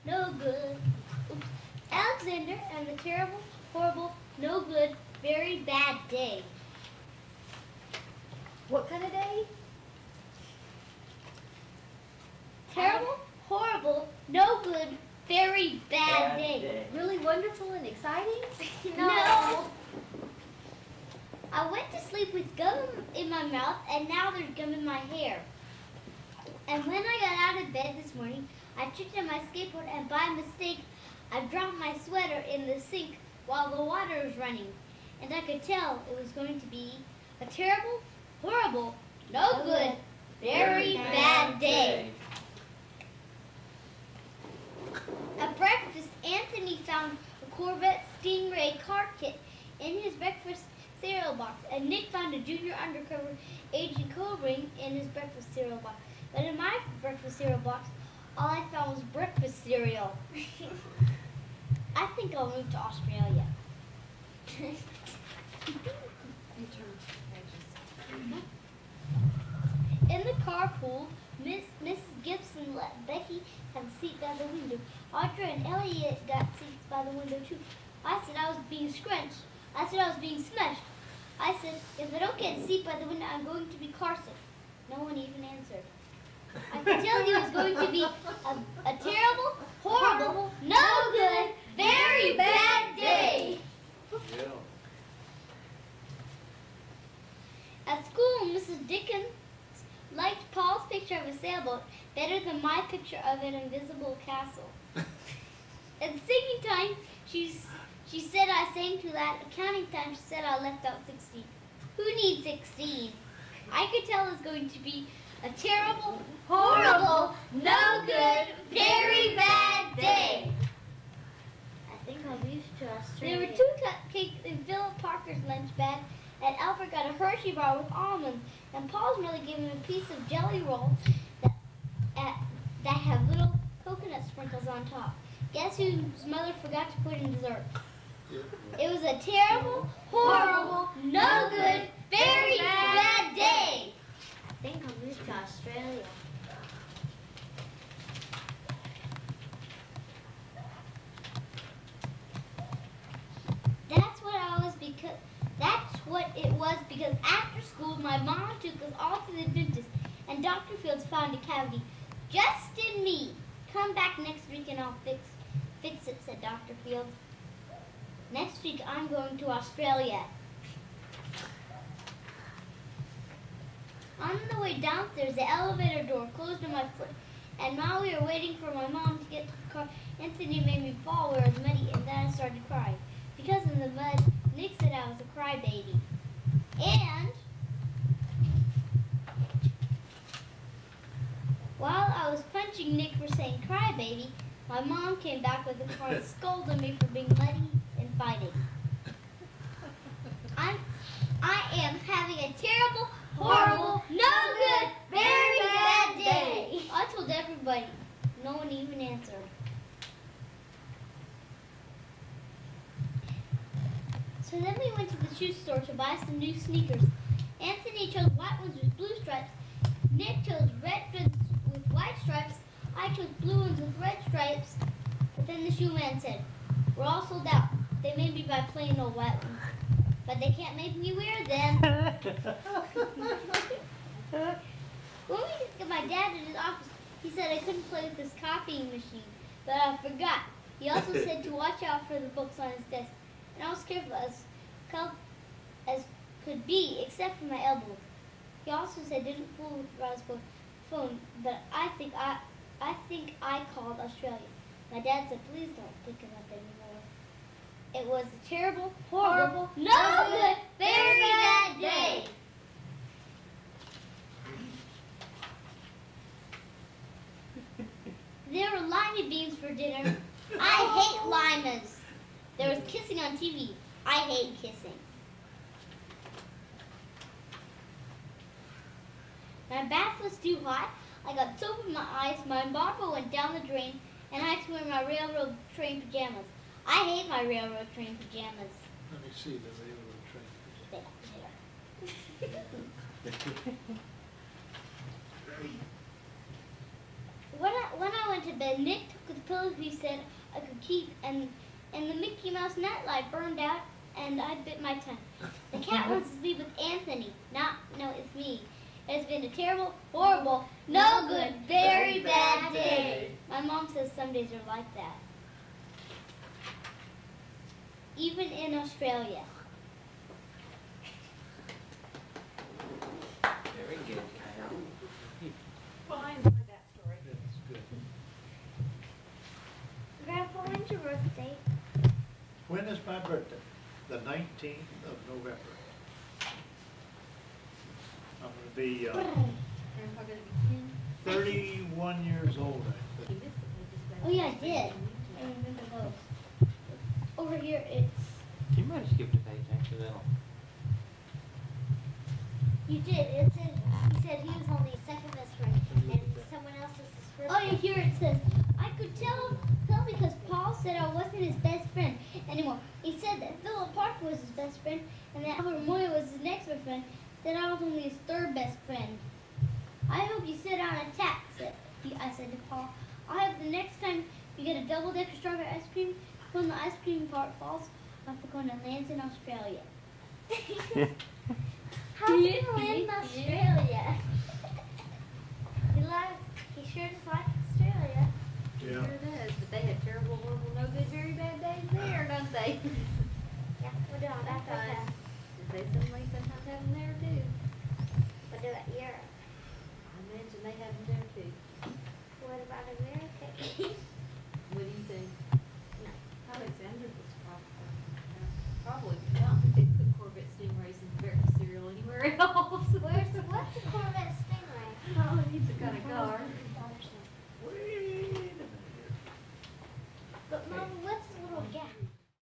no good. Oops. Alexander and the terrible, horrible, no good, very bad day. What kind of day? Terrible, horrible, no good, very bad day. Really wonderful and exciting? No. I went to sleep with gum in my mouth, and now there's gum in my hair. And when I got out of bed this morning, I tripped on my skateboard, and by mistake, I dropped my sweater in the sink while the water was running. And I could tell it was going to be a terrible, horrible, no good, very bad day. At breakfast, Anthony found a Corvette Stingray car kit in his breakfast cereal box, and Nick found a junior undercover agent code ring in his breakfast cereal box. But in my breakfast cereal box, all I found was breakfast cereal. I think I'll move to Australia. In the carpool, Mrs. Gibson let Becky have a seat by the window. Audra and Elliot got seats by the window too. I said I was being scrunched. I said I was being smashed. I said, if I don't get a seat by the window, I'm going to be carsick. No one even answered. I could tell you it was going to be a terrible, horrible, no good, very bad day. Yeah. At school, Mrs. Dickens liked Paul's picture of a sailboat better than my picture of an invisible castle. At singing time, she said I sang too loud. At counting time, she said I left out 16. Who needs 16? I could tell it was going to be a terrible, horrible, no good, very bad day. I think I'll move to Australia. There were 2 cupcakes in Philip Parker's lunch bag, and Albert got a Hershey bar with almonds, and Paul's mother gave him a piece of jelly roll that have little coconut sprinkles on top. Guess whose mother forgot to put in dessert? It was a terrible, horrible, no good, very bad day. I think I'll move to Australia. That's what it was because after school my mom took us all to the dentist and Dr. Fields found a cavity just in me. Come back next week and I'll fix it, said Dr. Fields. Next week I'm going to Australia. On the way downstairs, the elevator door closed on my foot, and while we were waiting for my mom to get to the car, Anthony made me fall where it was muddy, and then I started crying. Because in the mud, Nick said I was a crybaby. And while I was punching Nick for saying crybaby, my mom came back with a car and scolded me for being muddy and fighting. I am having a terrible, horrible, no good, very bad day. I told everybody. No one even answered. So then we went to the shoe store to buy some new sneakers. Anthony chose white ones with blue stripes. Nick chose red ones with white stripes. I chose blue ones with red stripes. But then the shoe man said, "We're all sold out. They made me buy plain old white ones. But they can't make me wear them." When we got my dad in his office, he said I couldn't play with his copying machine. But I forgot. He also said to watch out for the books on his desk. And I was careful as could be, except for my elbows. He also said didn't fool with Roscoe's phone, but I think I called Australia. My dad said, "Please don't pick him up anymore." It was a terrible, horrible, no good, very bad day. There were lima beans for dinner. I hate limas. There was kissing on TV. I hate kissing. My bath was too hot. I got soap in my eyes. My bottle went down the drain, and I had to wear my railroad train pajamas. I hate my railroad train pajamas. Let me see the railroad train. when I went to bed, Nick took the pillows he said I could keep, and the Mickey Mouse nightlight burned out, and I bit my tongue. The cat wants to sleep with Anthony. No, it's me. It's been a terrible, horrible, no good, very bad day. My mom says some days are like that. Even in Australia. Very good, Kyle. Well, I enjoyed that story. That's good. Grandpa, when's your birthday? When is my birthday? The 19th of November. I'm gonna be Grandpa gonna be 31 years old, I 10. think. Oh yeah, I did. I remember those. Over here, it's. You might have skipped a page accidental. You did. It said he said he was only his second best friend, and someone else was his first. Oh yeah, here it says, I could tell because Paul said I wasn't his best friend anymore. He said that Philip Parker was his best friend, and that Albert Moy was his next best friend. That I was only his third best friend. I hope you sit on a tack, I said to Paul. I hope the next time you get a double-decker strawberry ice cream, when the ice cream part falls off the cone and lands in Australia. How's it gonna land in Australia? He sure does like Australia. Yeah. Sure does, but they have terrible, horrible, no good, very bad days there, don't they? Yeah, we'll do it on Africa. They sometimes have them there too. We'll do it Europe. I imagine they have them there too. What about America?